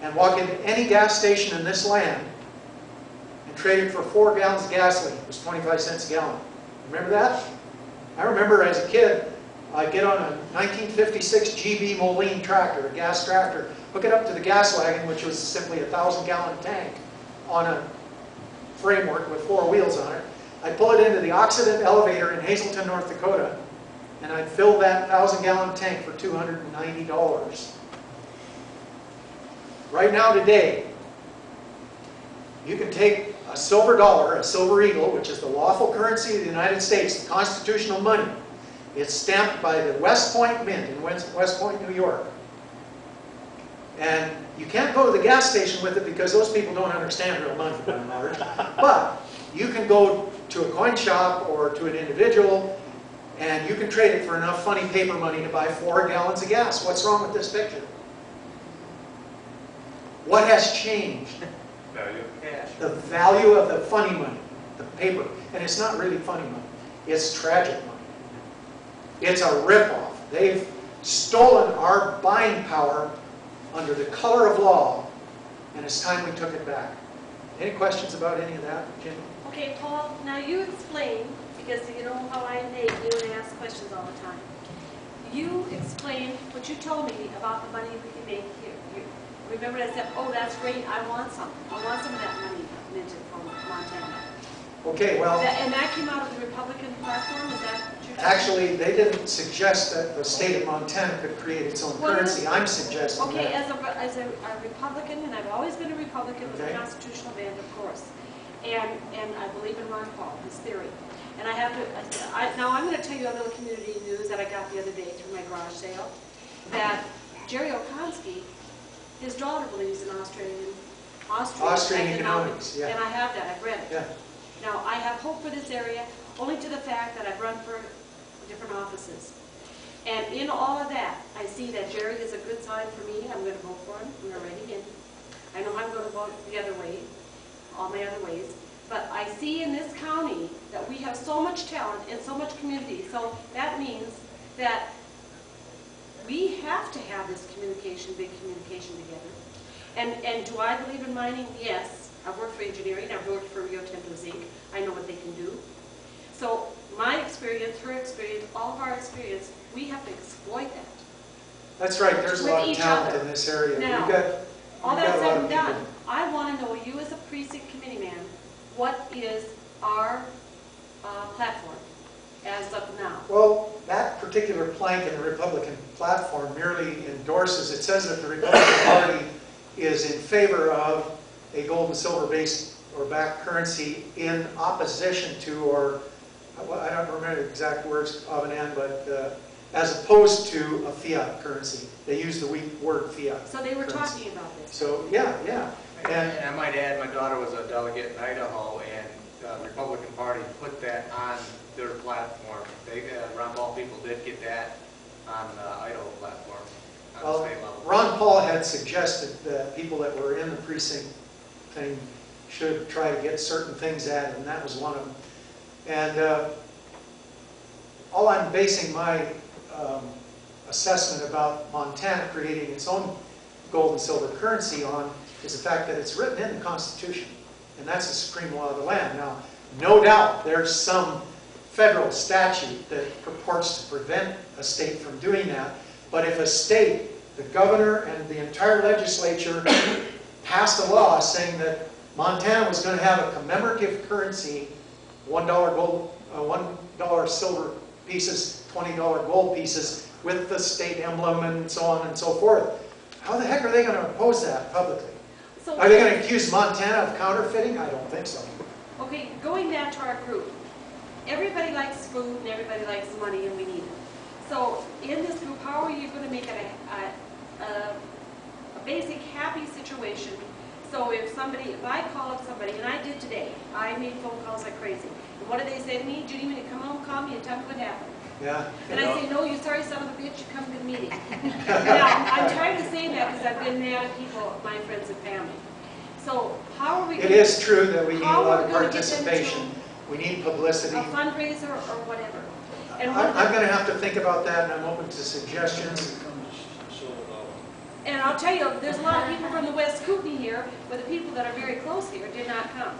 and walk into any gas station in this land and trade it for 4 gallons of gasoline. It was 25 cents a gallon. Remember that? I remember as a kid, I'd get on a 1956 GB Moline tractor, a gas tractor, hook it up to the gas wagon, which was simply a 1,000-gallon tank on a framework with 4 wheels on it. I'd pull it into the Occident elevator in Hazelton, North Dakota, and I'd fill that 1,000-gallon tank for $290. Right now, today, you can take a silver dollar, a silver eagle, which is the lawful currency of the United States, the constitutional money. It's stamped by the West Point Mint in West Point, New York. And you can't go to the gas station with it because those people don't understand real money, by and large. But you can go to a coin shop or to an individual, and you can trade it for enough funny paper money to buy 4 gallons of gas. What's wrong with this picture? What has changed? Value of cash. The value of the funny money, the paper. And it's not really funny money. It's tragic money. It's a ripoff. They've stolen our buying power under the color of law, and it's time we took it back. Any questions about any of that, Jim? Okay, Paul, now you explain, because you know how I nag you and ask questions all the time. You explained what you told me about the money we can make here. You remember I said, oh, that's great, I want some. I want some of that money minted from Montana. Okay, well, And that came out of the Republican platform, is that what you're actually, they didn't suggest that the state of Montana could create its own currency. I'm suggesting Okay, that. as a Republican, and I've always been a Republican with a Okay. constitutional band, of course, and I believe in Ron Paul, his theory. And I have to, now I'm going to tell you a little community news that I got the other day through my garage sale, that Jerry Okonski, his daughter believes in Austrian economics, yeah. And I have that, I've read it. Yeah. Now, I have hope for this area only to the fact that I've run for different offices. And in all of that, I see that Jerry is a good sign for me. I'm going to vote for him. I'm already in. I know I'm going to vote the other way, all my other ways. But I see in this county that we have so much talent and so much community. So that means that we have to have this communication, big communication together. And do I believe in mining? Yes. I've worked for engineering. I've worked for Rio Tinto Zinc. I know what they can do. So my experience, her experience, all of our experience, we have to exploit that. That's right. There's a lot of talent in this area. Now, all that said and done, I want to know, you as a precinct committee man, what is our platform as of now? Well, that particular plank in the Republican platform merely endorses, it says that the Republican Party is in favor of a gold and silver based or backed currency in opposition to, or I don't remember the exact words of an end, but as opposed to a fiat currency. They use the word fiat. So they were currency. talking about this. So yeah. And I might add, my daughter was a delegate in Idaho, and the Republican Party put that on their platform. They, Ron Paul people did get that on the Idaho platform, on the state level. Ron Paul had suggested that people that were in the precinct thing should try to get certain things added, and that was one of them. And all I'm basing my assessment about Montana creating its own gold and silver currency on is the fact that it's written in the Constitution, and that's the supreme law of the land. Now, no doubt there's some federal statute that purports to prevent a state from doing that, but if a state, the governor and the entire legislature passed a law saying that Montana was going to have a commemorative currency, $1 gold, $1 silver pieces, $20 gold pieces with the state emblem and so on and so forth. How the heck are they going to oppose that publicly? So Are they going to accuse Montana of counterfeiting? I don't think so. okay, going back to our group, everybody likes food and everybody likes money, and we need it. So in this group, how are you going to make it a basic happy situation? So if I call up somebody, and I did today, I made phone calls like crazy. And what did they say to me? Judy, when you come home, call me and tell me what happened. Yeah. And I say, no, you sorry son of a bitch, you come to the meeting. Now, I'm tired of saying that because I've been mad at people, my friends and family. So how are we going to... It is true that we need a How lot are of we going to get them to participation. We need publicity. a fundraiser or whatever? And I'm going to have to think about that, and I'm open to suggestions. And I'll tell you, there's a lot of people from the West Kootenai here, but the people that are very close here did not come.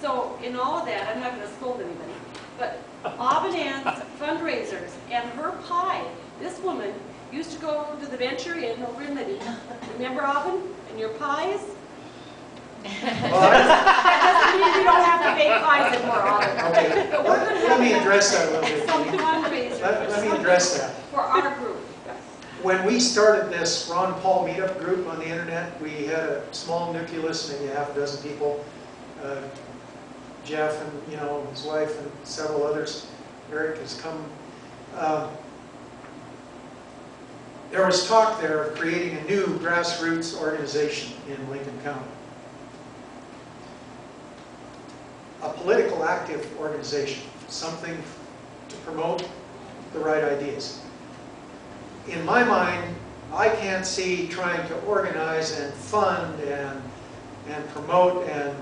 So in all of that, I'm not going to scold anybody, but Aubin Ann's fundraisers and her pie, this woman used to go to the Venture Inn over in Libby. Remember, Aubin? And your pies? That doesn't mean we don't have to make pies anymore, Aubin. Okay, But we're going to let me have address that a little bit. some fundraisers. Let me address that. For our group. When we started this Ron Paul meetup group on the internet, we had a small nucleus, maybe half a dozen people. Jeff and his wife and several others. Eric has come. There was talk there of creating a new grassroots organization in Lincoln County. A political active organization, something to promote the right ideas. In my mind, I can't see trying to organize and fund and promote and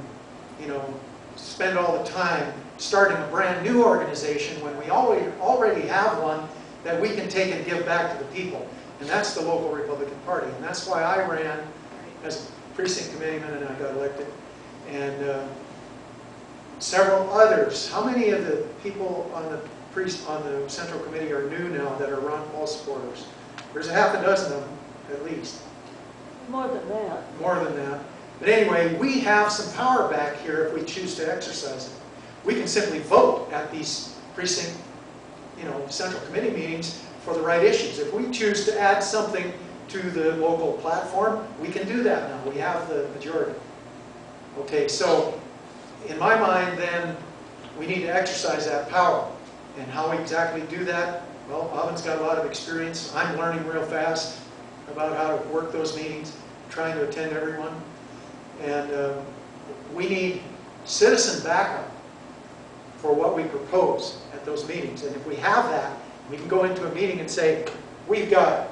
spend all the time starting a brand new organization when we already have one that we can take and give back to the people. And that's the local Republican Party. And that's why I ran as a precinct committeeman and I got elected. And several others. How many of the people on the Central Committee are new now that are Ron Paul supporters? There's a half a dozen of them, at least. More than that. More than that. But anyway, we have some power back here if we choose to exercise it. We can simply vote at these precinct, Central Committee meetings for the right issues. If we choose to add something to the local platform, we can do that now. We have the majority. Okay, so in my mind then, we need to exercise that power. And how we exactly do that? Well, Aubin's got a lot of experience. I'm learning real fast about how to work those meetings, trying to attend everyone. And we need citizen backup for what we propose at those meetings. And if we have that, we can go into a meeting and say, we've got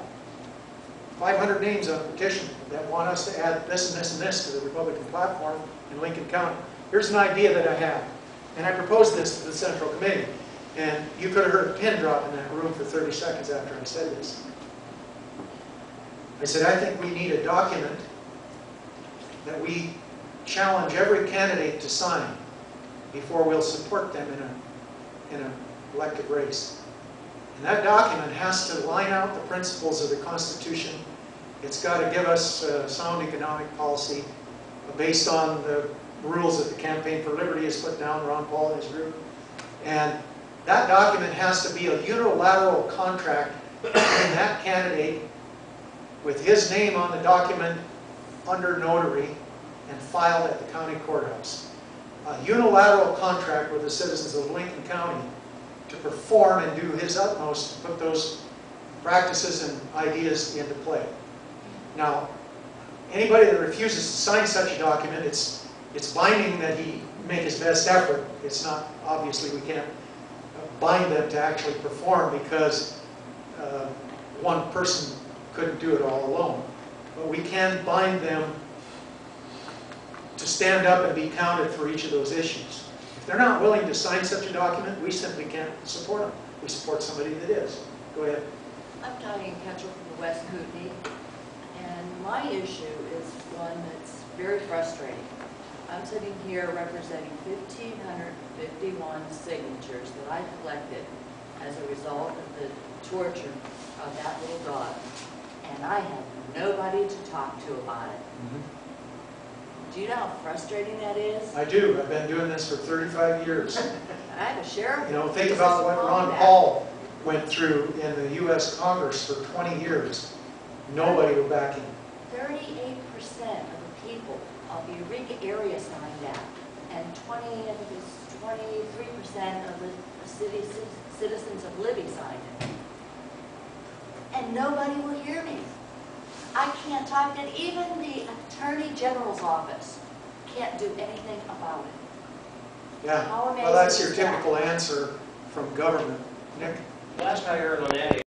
500 names on a petition that want us to add this and this and this to the Republican platform in Lincoln County. Here's an idea that I have. And I proposed this to the Central Committee. And you could have heard a pin drop in that room for 30 seconds after I said this. I said, I think we need a document that we challenge every candidate to sign before we'll support them in an elected race. And that document has to line out the principles of the Constitution. It's got to give us sound economic policy based on the rules that the Campaign for Liberty has put down, Ron Paul and his group. And that document has to be a unilateral contract between that candidate with his name on the document under notary and filed at the county courthouse. A unilateral contract with the citizens of Lincoln County to perform and do his utmost to put those practices and ideas into play. Now, anybody that refuses to sign such a document, it's binding that he make his best effort. It's not, obviously we can't bind them to actually perform because one person couldn't do it all alone. But we can bind them to stand up and be counted for each of those issues. If they're not willing to sign such a document, we simply can't support them. We support somebody that is. Go ahead. I'm Diane Ketchel from the West Kootenai, and my issue is one that's very frustrating. I'm sitting here representing 1,551 signatures that I collected as a result of the torture of that little dog, and I have nobody to talk to about it. Do you know how frustrating that is? I do. I've been doing this for 35 years. I have a sheriff. Think about what Ron Paul went through in the U.S. Congress for 20 years. Nobody would back him. 38% of the people of the Eureka area signed that, and 23% of the citizens of Libby signed it. And nobody will hear me. I can't talk to it. Even the Attorney General's office can't do anything about it. Yeah, How amazing well, that's your is that? typical answer from government. Nick? Last I heard on that